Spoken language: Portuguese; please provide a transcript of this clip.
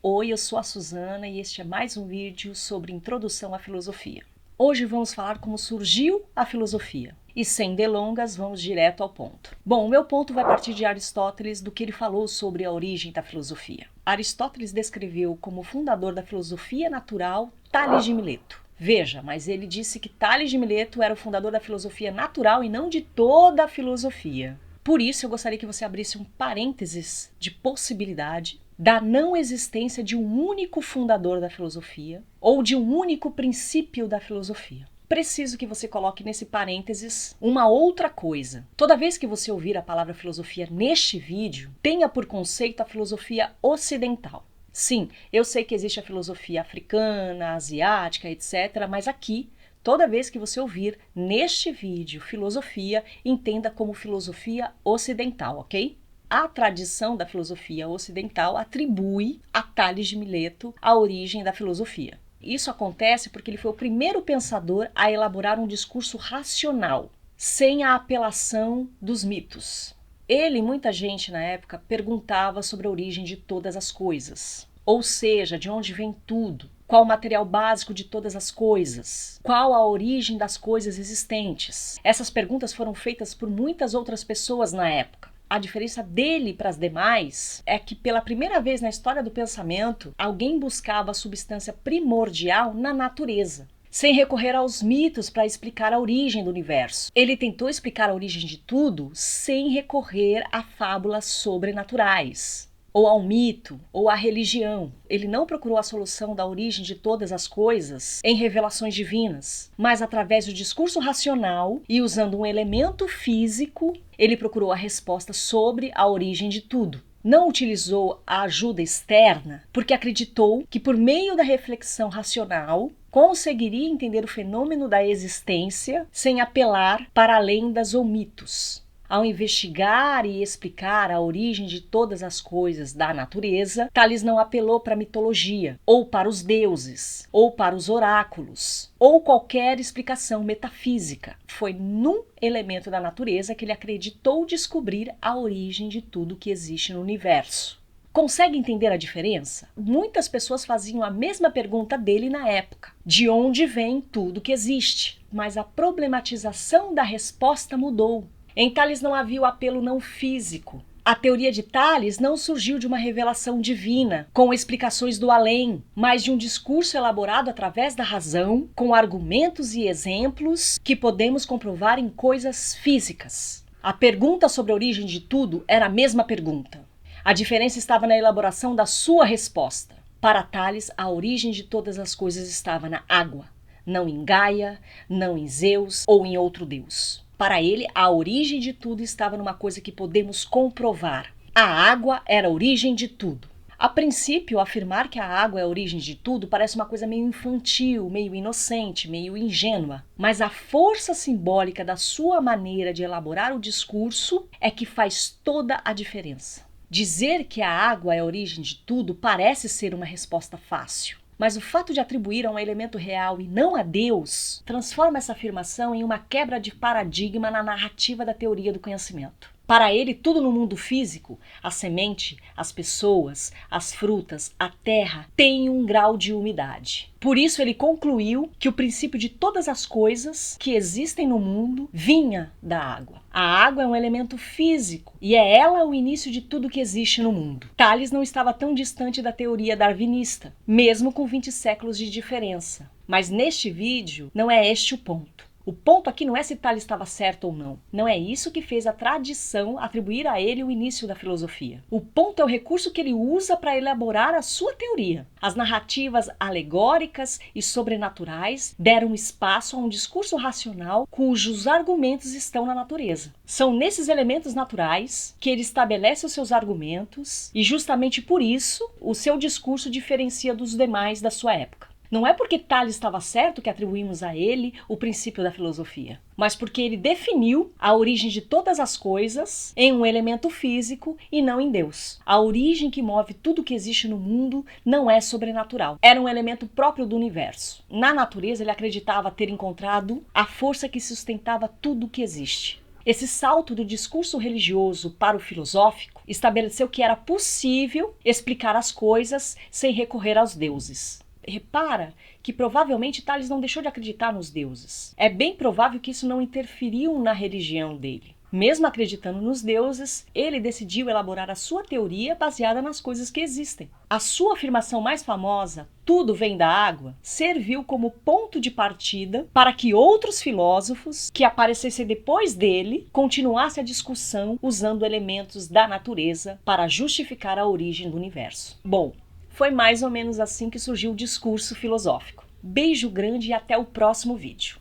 Oi, eu sou a Suzana e este é mais um vídeo sobre introdução à filosofia. Hoje vamos falar como surgiu a filosofia. E sem delongas, vamos direto ao ponto. Bom, o meu ponto vai partir de Aristóteles, do que ele falou sobre a origem da filosofia. Aristóteles descreveu como fundador da filosofia natural Tales de Mileto. Veja, mas ele disse que Tales de Mileto era o fundador da filosofia natural e não de toda a filosofia. Por isso, eu gostaria que você abrisse um parênteses de possibilidade da não existência de um único fundador da filosofia ou de um único princípio da filosofia. Preciso que você coloque nesse parênteses uma outra coisa. Toda vez que você ouvir a palavra filosofia neste vídeo, tenha por conceito a filosofia ocidental. Sim, eu sei que existe a filosofia africana, asiática, etc., mas aqui, toda vez que você ouvir neste vídeo filosofia, entenda como filosofia ocidental, ok? A tradição da filosofia ocidental atribui a Tales de Mileto a origem da filosofia. Isso acontece porque ele foi o primeiro pensador a elaborar um discurso racional, sem a apelação dos mitos. Ele e muita gente na época perguntava sobre a origem de todas as coisas, ou seja, de onde vem tudo, qual o material básico de todas as coisas, qual a origem das coisas existentes. Essas perguntas foram feitas por muitas outras pessoas na época. A diferença dele para as demais é que pela primeira vez na história do pensamento, alguém buscava a substância primordial na natureza, sem recorrer aos mitos para explicar a origem do universo. Ele tentou explicar a origem de tudo sem recorrer a fábulas sobrenaturais, ou ao mito, ou à religião. Ele não procurou a solução da origem de todas as coisas em revelações divinas, mas através do discurso racional e usando um elemento físico, ele procurou a resposta sobre a origem de tudo. Não utilizou a ajuda externa porque acreditou que por meio da reflexão racional conseguiria entender o fenômeno da existência sem apelar para lendas ou mitos. Ao investigar e explicar a origem de todas as coisas da natureza, Tales não apelou para a mitologia, ou para os deuses, ou para os oráculos, ou qualquer explicação metafísica. Foi num elemento da natureza que ele acreditou descobrir a origem de tudo que existe no universo. Consegue entender a diferença? Muitas pessoas faziam a mesma pergunta dele na época. De onde vem tudo que existe? Mas a problematização da resposta mudou. Em Tales não havia o apelo não físico. A teoria de Tales não surgiu de uma revelação divina, com explicações do além, mas de um discurso elaborado através da razão, com argumentos e exemplos que podemos comprovar em coisas físicas. A pergunta sobre a origem de tudo era a mesma pergunta. A diferença estava na elaboração da sua resposta. Para Tales, a origem de todas as coisas estava na água, não em Gaia, não em Zeus ou em outro deus. Para ele, a origem de tudo estava numa coisa que podemos comprovar. A água era a origem de tudo. A princípio, afirmar que a água é a origem de tudo parece uma coisa meio infantil, meio inocente, meio ingênua. Mas a força simbólica da sua maneira de elaborar o discurso é que faz toda a diferença. Dizer que a água é a origem de tudo parece ser uma resposta fácil. Mas o fato de atribuir a um elemento real e não a Deus transforma essa afirmação em uma quebra de paradigma na narrativa da teoria do conhecimento. Para ele, tudo no mundo físico, a semente, as pessoas, as frutas, a terra, tem um grau de umidade. Por isso ele concluiu que o princípio de todas as coisas que existem no mundo vinha da água. A água é um elemento físico e é ela o início de tudo que existe no mundo. Tales não estava tão distante da teoria darwinista, mesmo com 20 séculos de diferença. Mas neste vídeo não é este o ponto. O ponto aqui não é se Tales estava certo ou não. Não é isso que fez a tradição atribuir a ele o início da filosofia. O ponto é o recurso que ele usa para elaborar a sua teoria. As narrativas alegóricas e sobrenaturais deram espaço a um discurso racional cujos argumentos estão na natureza. São nesses elementos naturais que ele estabelece os seus argumentos e justamente por isso o seu discurso diferencia dos demais da sua época. Não é porque Tales estava certo que atribuímos a ele o princípio da filosofia, mas porque ele definiu a origem de todas as coisas em um elemento físico e não em Deus. A origem que move tudo que existe no mundo não é sobrenatural, era um elemento próprio do universo. Na natureza, ele acreditava ter encontrado a força que sustentava tudo que existe. Esse salto do discurso religioso para o filosófico estabeleceu que era possível explicar as coisas sem recorrer aos deuses. Repara que provavelmente Tales não deixou de acreditar nos deuses. É bem provável que isso não interferiu na religião dele. Mesmo acreditando nos deuses, ele decidiu elaborar a sua teoria baseada nas coisas que existem. A sua afirmação mais famosa, tudo vem da água, serviu como ponto de partida para que outros filósofos que aparecessem depois dele continuassem a discussão usando elementos da natureza para justificar a origem do universo. Bom, foi mais ou menos assim que surgiu o discurso filosófico. Beijo grande e até o próximo vídeo.